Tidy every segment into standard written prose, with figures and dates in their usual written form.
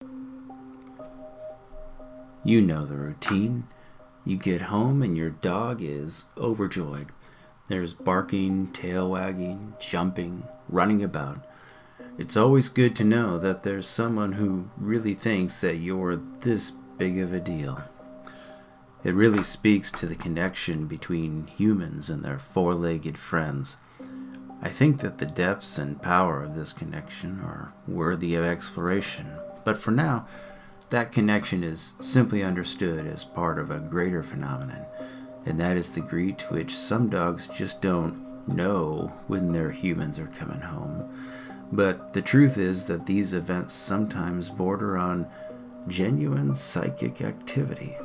You know the routine. You get home and your dog is overjoyed. There's barking, tail wagging, jumping, running about. It's always good to know that there's someone who really thinks that you're this big of a deal. It really speaks to the connection between humans and their four-legged friends. I think that the depths and power of this connection are worthy of exploration, but for now, that connection is simply understood as part of a greater phenomenon, and that is the degree to which some dogs just don't know when their humans are coming home. But the truth is that these events sometimes border on genuine psychic activity.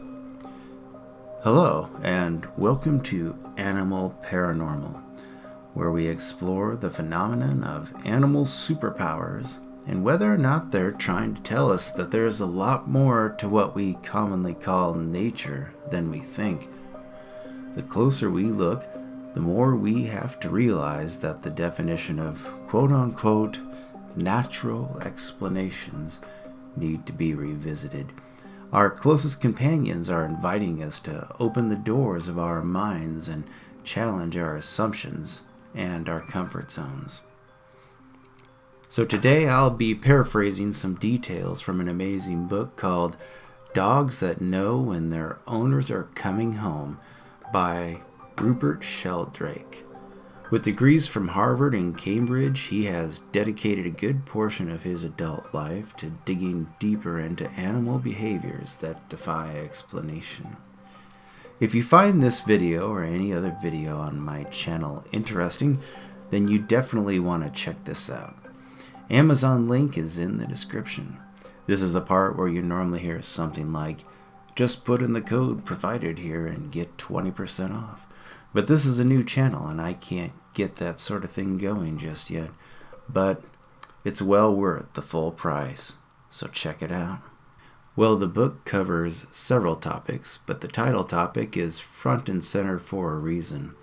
Hello, and welcome to Animal Paranormal, where we explore the phenomenon of animal superpowers and whether or not they're trying to tell us that there's a lot more to what we commonly call nature than we think. The closer we look, the more we have to realize that the definition of quote-unquote natural explanations need to be revisited. Our closest companions are inviting us to open the doors of our minds and challenge our assumptions and our comfort zones. So today I'll be paraphrasing some details from an amazing book called Dogs That Know When Their Owners Are Coming Home by Rupert Sheldrake. With degrees from Harvard and Cambridge, he has dedicated a good portion of his adult life to digging deeper into animal behaviors that defy explanation. If you find this video or any other video on my channel interesting, then you definitely want to check this out. Amazon link is in the description. This is the part where you normally hear something like, just put in the code provided here and get 20% off. But this is a new channel and I can't get that sort of thing going just yet. But it's well worth the full price, so check it out. Well, the book covers several topics, but the title topic is front and center for a reason.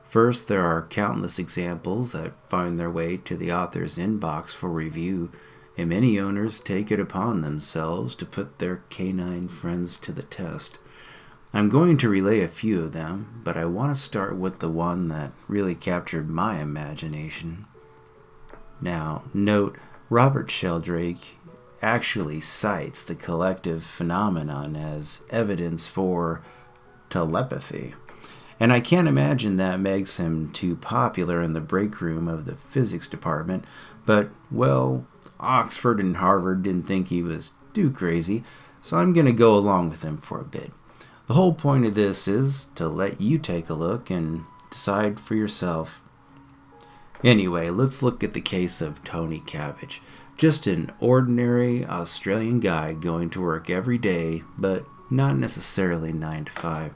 First, there are countless examples that find their way to the author's inbox for review, and many owners take it upon themselves to put their canine friends to the test. I'm going to relay a few of them, but I want to start with the one that really captured my imagination. Now, note, Robert Sheldrake actually cites the collective phenomenon as evidence for telepathy. And I can't imagine that makes him too popular in the break room of the physics department, but, well, Oxford and Harvard didn't think he was too crazy, so I'm going to go along with him for a bit. The whole point of this is to let you take a look and decide for yourself. Anyway, let's look at the case of Tony Cabbage. Just an ordinary Australian guy going to work every day, but not necessarily 9 to 5.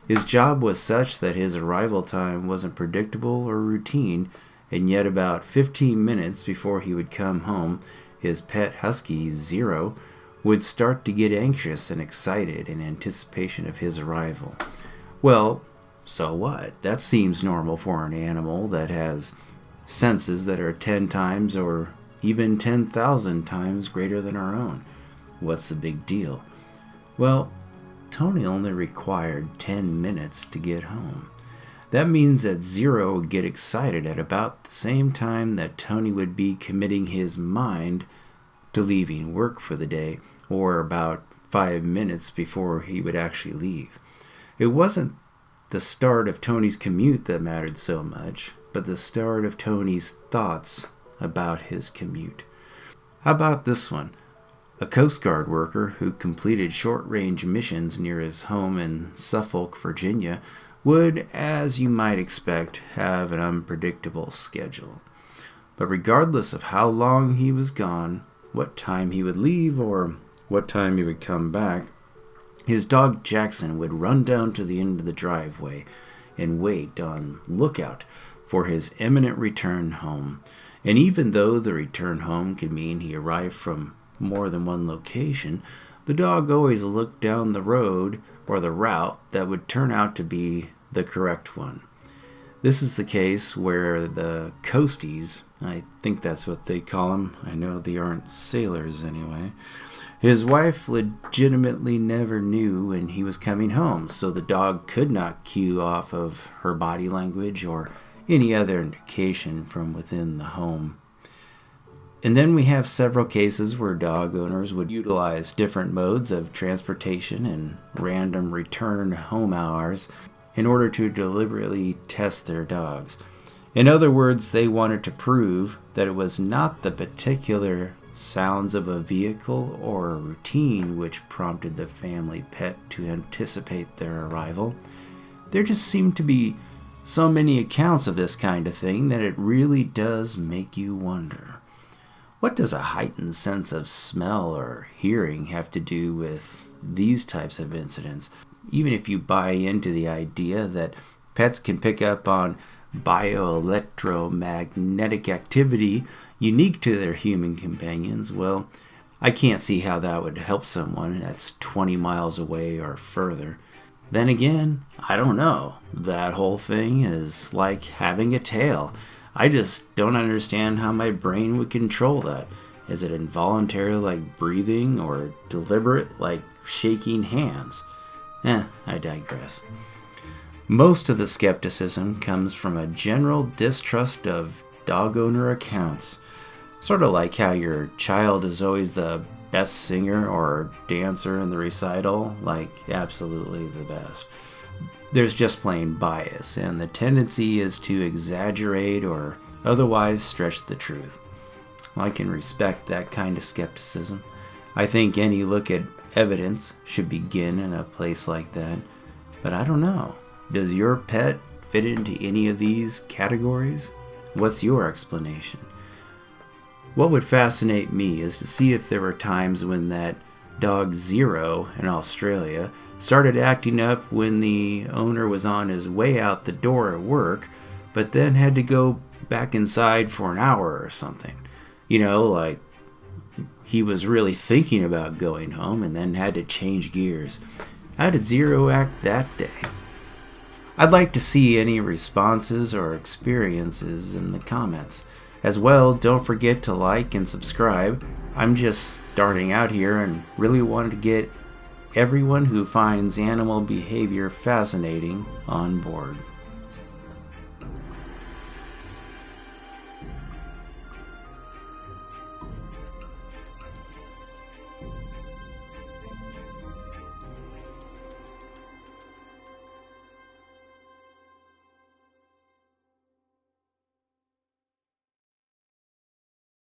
His job was such that his arrival time wasn't predictable or routine, and yet about 15 minutes before he would come home, his pet husky, Zero, would start to get anxious and excited in anticipation of his arrival. Well, so what? That seems normal for an animal that has senses that are 10 times or even 10,000 times greater than our own. What's the big deal? Well, Tony only required 10 minutes to get home. That means that Zero would get excited at about the same time that Tony would be committing his mind to leaving work for the day, or about 5 minutes before he would actually leave. It wasn't the start of Tony's commute that mattered so much, but the start of Tony's thoughts about his commute. How about this one? A Coast Guard worker who completed short-range missions near his home in Suffolk, Virginia, would, as you might expect, have an unpredictable schedule. But regardless of how long he was gone, what time he would leave, or what time he would come back, his dog Jackson would run down to the end of the driveway and wait on lookout for his imminent return home. And even though the return home could mean he arrived from more than one location, the dog always looked down the road or the route that would turn out to be the correct one. This is the case where the coasties, I think that's what they call them, I know they aren't sailors anyway, His wife legitimately never knew when he was coming home, so the dog could not cue off of her body language or any other indication from within the home. And then we have several cases where dog owners would utilize different modes of transportation and random return home hours in order to deliberately test their dogs. In other words, they wanted to prove that it was not the particular sounds of a vehicle or a routine which prompted the family pet to anticipate their arrival. There just seemed to be so many accounts of this kind of thing that it really does make you wonder. What does a heightened sense of smell or hearing have to do with these types of incidents? Even if you buy into the idea that pets can pick up on bioelectromagnetic activity unique to their human companions, well, I can't see how that would help someone that's 20 miles away or further. Then again, I don't know. That whole thing is like having a tail. I just don't understand how my brain would control that. Is it involuntary like breathing or deliberate like shaking hands? I digress. Most of the skepticism comes from a general distrust of dog owner accounts. Sort of like how your child is always the best singer or dancer in the recital, like absolutely the best. There's just plain bias, and the tendency is to exaggerate or otherwise stretch the truth. I can respect that kind of skepticism. I think any look at evidence should begin in a place like that. But I don't know. Does your pet fit into any of these categories? What's your explanation? What would fascinate me is to see if there were times when that dog Zero in Australia started acting up when the owner was on his way out the door at work, but then had to go back inside for an hour or something. Like he was really thinking about going home and then had to change gears. How did Zero act that day? I'd like to see any responses or experiences in the comments. As well, don't forget to like and subscribe. I'm just starting out here and really wanted to get everyone who finds animal behavior fascinating on board.